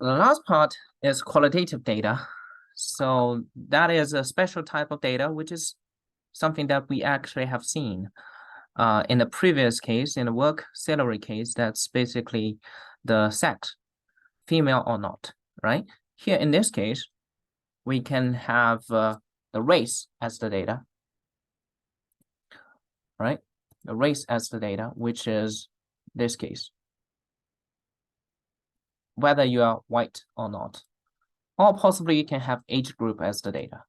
The last part is qualitative data. So that is a special type of data, which is something that we actually have seen. In the previous case, in the work salary case, that's basically the sex, female or not, right? Here in this case, we can have the race as the data, right? The race as the data, which is this case, whether you are white or not. Or possibly you can have age group as the data.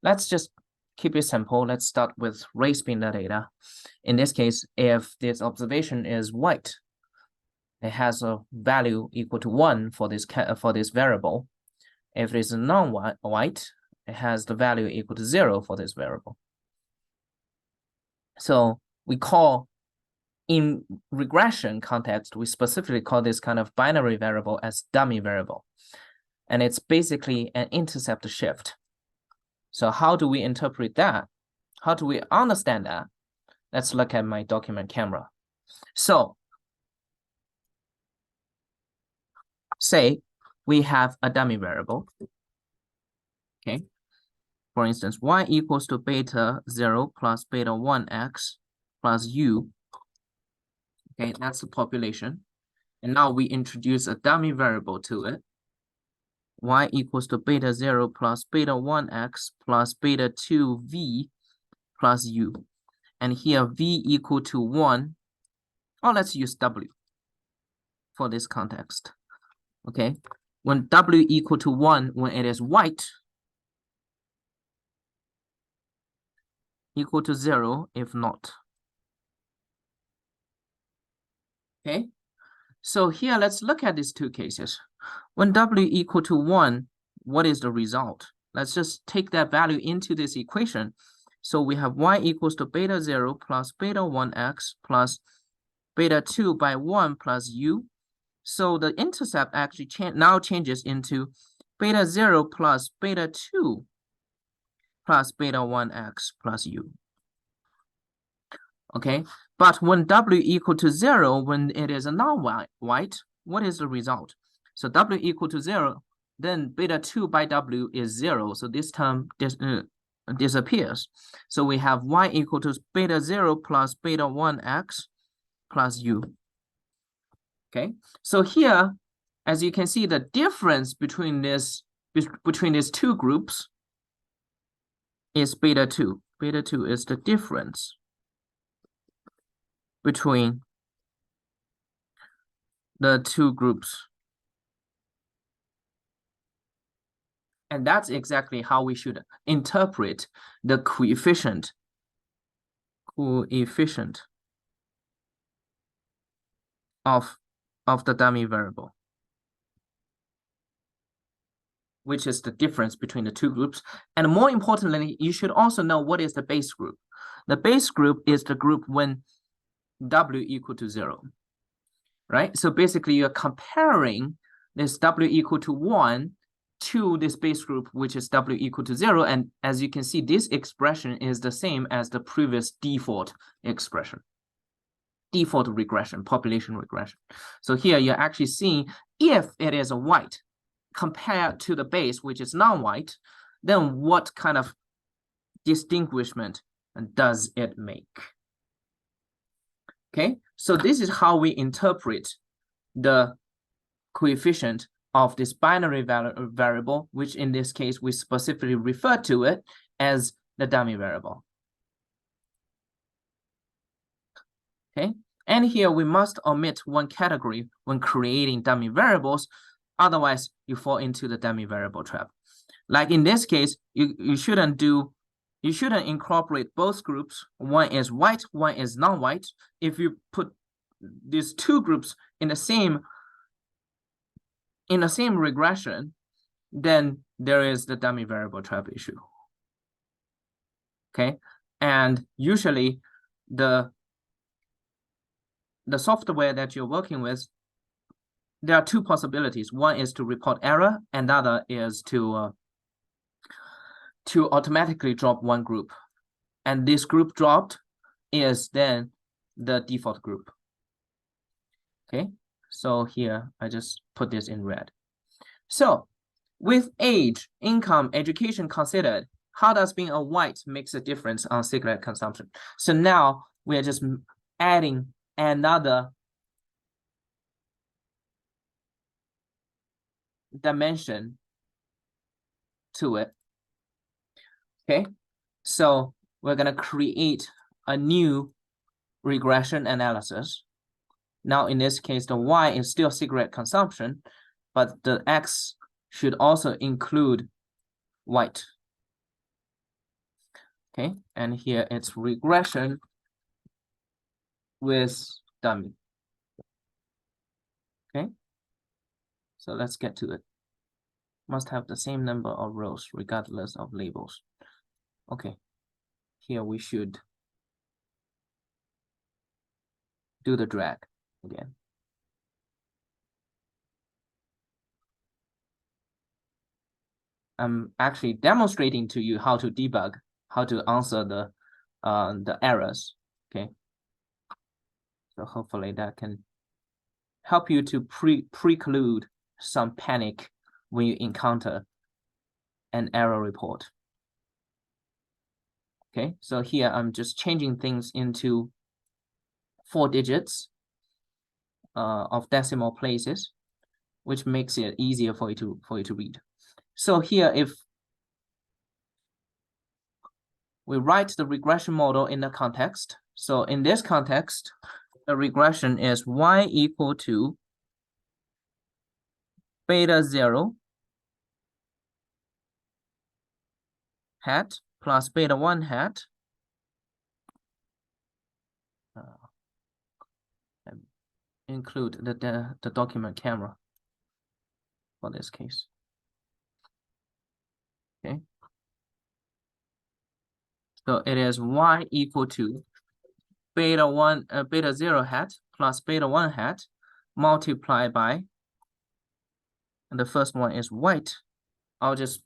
Let's just keep it simple. Let's start with race being the data. In this case, if this observation is white, it has a value equal to 1 for this variable. If it is non-white, it has the value equal to 0 for this variable. So we call, in regression context, we specifically call this kind of binary variable as dummy variable. And it's basically an intercept shift. So how do we interpret that? How do we understand that? Let's look at my document camera. So say we have a dummy variable. Okay. For instance, y equals to beta 0 plus beta 1x plus u. Okay, that's the population. And now we introduce a dummy variable to it. Y equals to beta 0 plus beta 1x plus beta 2v plus u. And here v equal to 1. Oh, let's use w for this context. Okay, when w equal to 1, when it is white, equal to 0 if not. Okay, so here let's look at these two cases. When w equal to 1, what is the result? Let's just take that value into this equation. So we have y equals to beta 0 plus beta 1x plus beta 2 by 1 plus u. So the intercept actually now changes into beta 0 plus beta 2 plus beta 1x plus u. Okay, but when w equal to 0, when it is a non-white, what is the result? So w equal to 0, then beta 2 by w is 0. So this term disappears. So we have y equal to beta 0 plus beta 1x plus u. Okay, so here, as you can see, the difference between these two groups is beta 2. Beta 2 is the difference between the two groups. And that's exactly how we should interpret the coefficient of the dummy variable, which is the difference between the two groups. And more importantly, you should also know what is the base group. The base group is the group when w equal to 0, right? So basically you're comparing this w equal to 1 to this base group, which is w equal to 0. And as you can see, this expression is the same as the previous default expression, default regression, population regression. So here you're actually seeing if it is a white compared to the base, which is non-white, then what kind of distinguishment does it make? Okay, so this is how we interpret the coefficient of this binary variable, which in this case, we specifically refer to it as the dummy variable. Okay, and here we must omit one category when creating dummy variables, otherwise you fall into the dummy variable trap. Like in this case, you shouldn't incorporate both groups. One is white, one is non-white. If you put these two groups in the same regression, then there is the dummy variable trap issue. Okay, and usually the software that you're working with, there are two possibilities. One is to report error, and the other is to automatically drop one group. And this group dropped is then the default group. Okay, so here I just put this in red. So with age, income, education considered, how does being a white makes a difference on cigarette consumption? So now we are just adding another dimension to it. Okay, so we're going to create a new regression analysis. Now, in this case, the Y is still cigarette consumption, but the X should also include white. Okay, and here it's regression with dummy. Okay, so let's get to it. Must have the same number of rows regardless of labels. Okay, here we should do the drag again. I'm actually demonstrating to you how to debug, how to answer the errors. Okay, so hopefully that can help you to preclude some panic when you encounter an error report. Okay, so here I'm just changing things into 4 digits of decimal places, which makes it easier for you to read. So here, if we write the regression model in the context, so in this context, the regression is y equal to beta 0 hat plus beta 1 hat include the document camera for this case. Okay, so it is y equal to beta 0 hat plus beta 1 hat multiplied by, and the first one is white. I'll just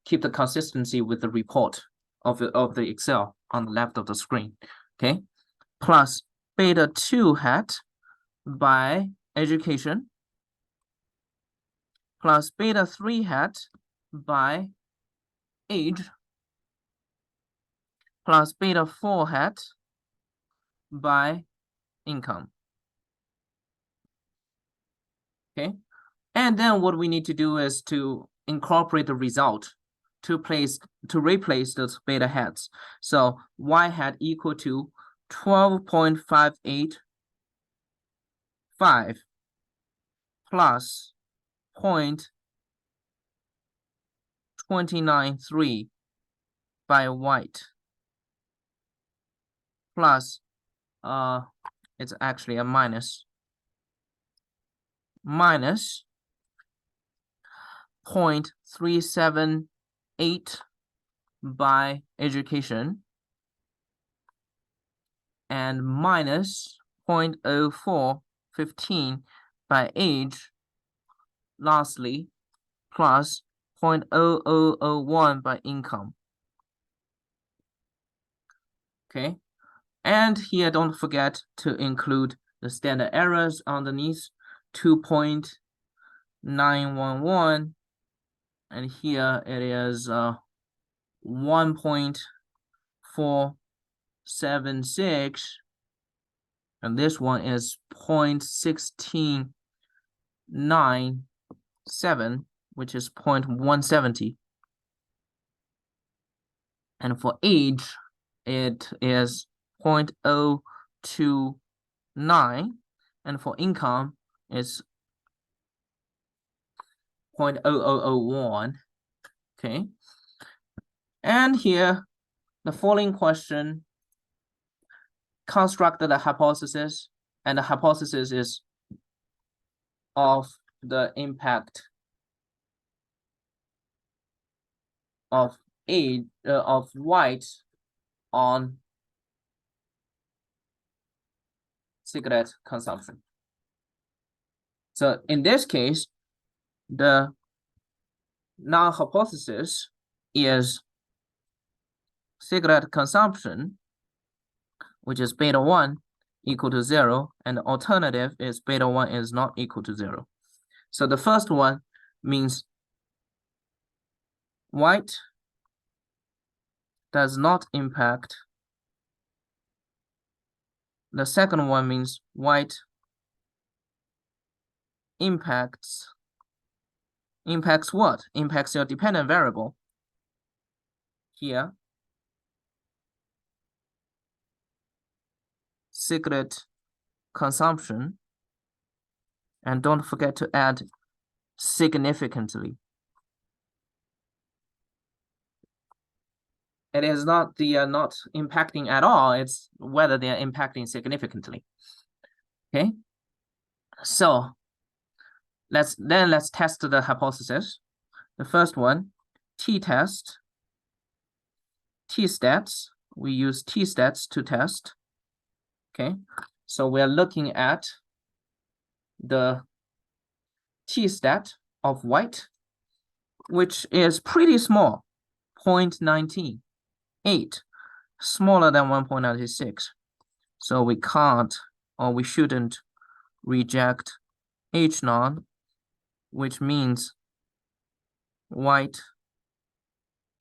keep the consistency with the report of the Excel on the left of the screen. Okay, plus beta 2 hat by education plus beta 3 hat by age plus beta 4 hat by income. Okay, and then what we need to do is to incorporate the result to replace those beta hats. So y hat equal to 12.585 plus 0.293 by white plus it's actually a minus 0.378 by education and minus 0.0415 by age, lastly plus 0.0001 by income. Okay, and here don't forget to include the standard errors underneath, 2.911, and here it is 1.476, and this one is 0.1697, which is 0.170. And for age, it is 0.029, and for income, it's 0.0001. Okay, and here the following question constructed the hypothesis, and the hypothesis is of the impact of age of white on cigarette consumption. So in this case, the null hypothesis is cigarette consumption, which is beta 1 equal to 0, and the alternative is beta 1 is not equal to 0. So the first one, means white does not impact. The second one means white impacts what? Impacts your dependent variable. Here, cigarette consumption. And don't forget to add significantly. It is not the not impacting at all, it's whether they are impacting significantly. Okay, so let's test the hypothesis. The first one, t-test, t-stats. We use t-stats to test. Okay, so we're looking at the t-stat of white, which is pretty small, 0.198, smaller than 1.96. So we can't, or we shouldn't reject H0, which means white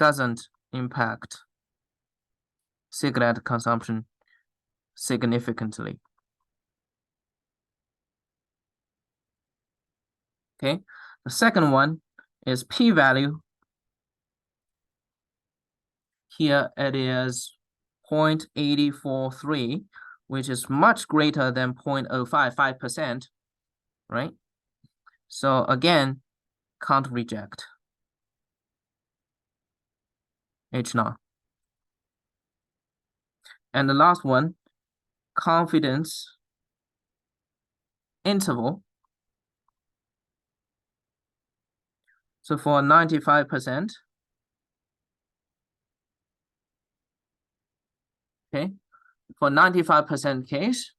doesn't impact cigarette consumption significantly. Okay, the second one is p-value. Here it is 0.843, which is much greater than 0.055%, right? So again, can't reject H0. And the last one, confidence interval. So for 95%, okay, for 95% case,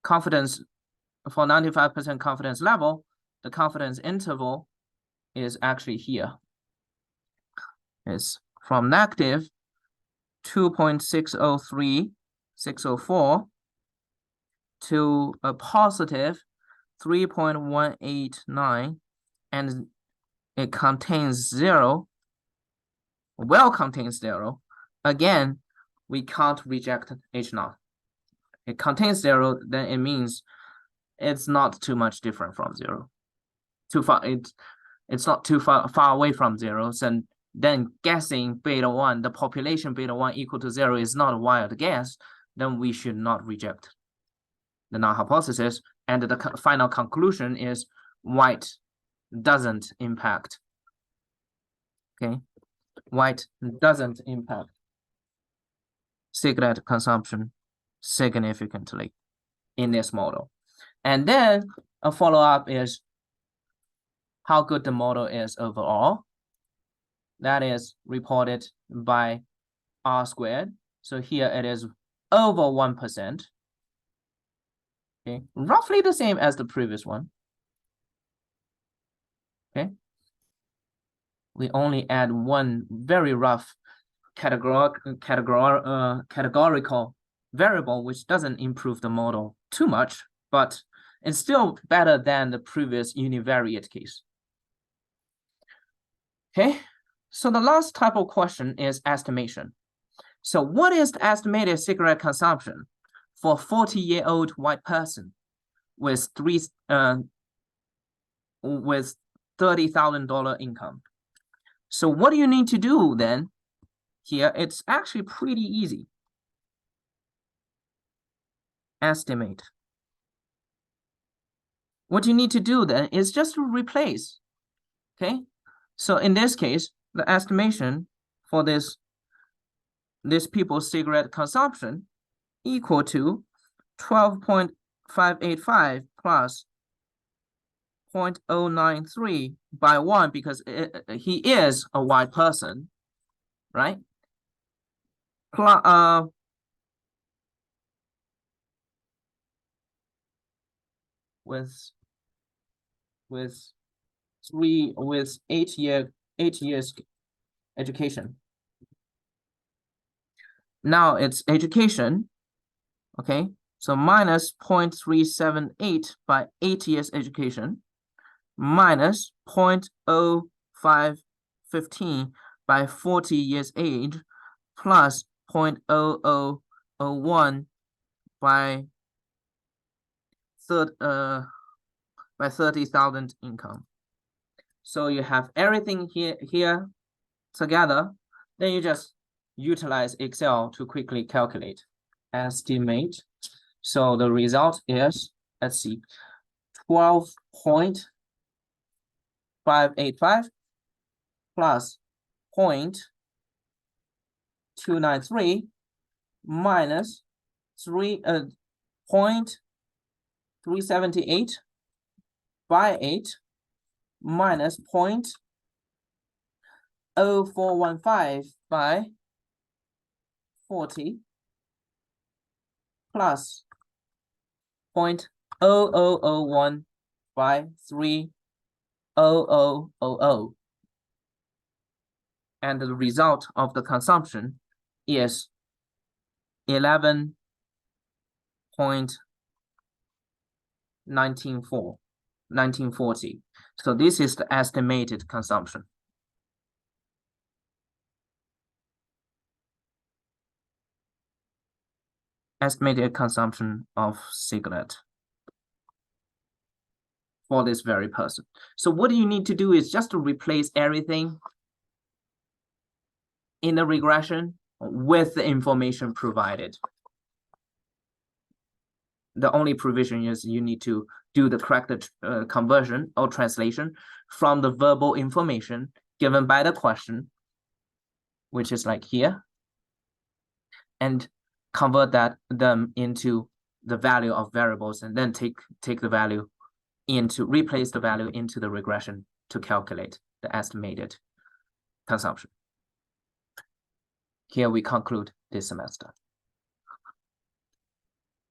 confidence, for 95% confidence level, the confidence interval is actually here. It's from negative 2.603604 to a positive 3.189, and it contains 0, well contains 0. Again, we can't reject H0. It contains 0, then it means it's not too much different from 0. Too far, it's not too far away from 0. So then guessing beta 1, the population beta 1 equal to 0 is not a wild guess, then we should not reject the null hypothesis. And the final conclusion is white doesn't impact. Okay, white doesn't impact cigarette consumption significantly in this model. And then a follow-up is how good the model is overall. That is reported by R squared. So here it is over 1%. Okay, roughly the same as the previous one. Okay, we only add one very rough categorical variable, which doesn't improve the model too much, but it's still better than the previous univariate case. Okay, so the last type of question is estimation. So what is the estimated cigarette consumption for a 40-year-old white person with $30,000 income? So what do you need to do then? Here, it's actually pretty easy. Estimate. What you need to do then is just to replace, okay? So in this case, the estimation for this people's cigarette consumption equal to 12.585 plus 0.093 by 1, because he is a white person, right? With 8 years education. Now it's education, okay? So minus 0.378 by 8 years education, minus 0.0515 by 40 years age plus 0.0001 by 30,000 income. So you have everything here together. Then you just utilize Excel to quickly calculate, estimate. So the result is, let's see, 12.585 plus 0.293 minus 0.378 by 8 minus 0.0415 by 40 plus 0.0001 by 30000. And the result of the consumption is 11.1940. So this is the estimated consumption. Estimated consumption of cigarette for this very person. So what you need to do is just to replace everything in the regression with the information provided. The only provision is you need to do the correct conversion or translation from the verbal information given by the question, which is like here, and convert them into the value of variables, and then take the value replace the value into the regression to calculate the estimated consumption. Here we conclude this semester.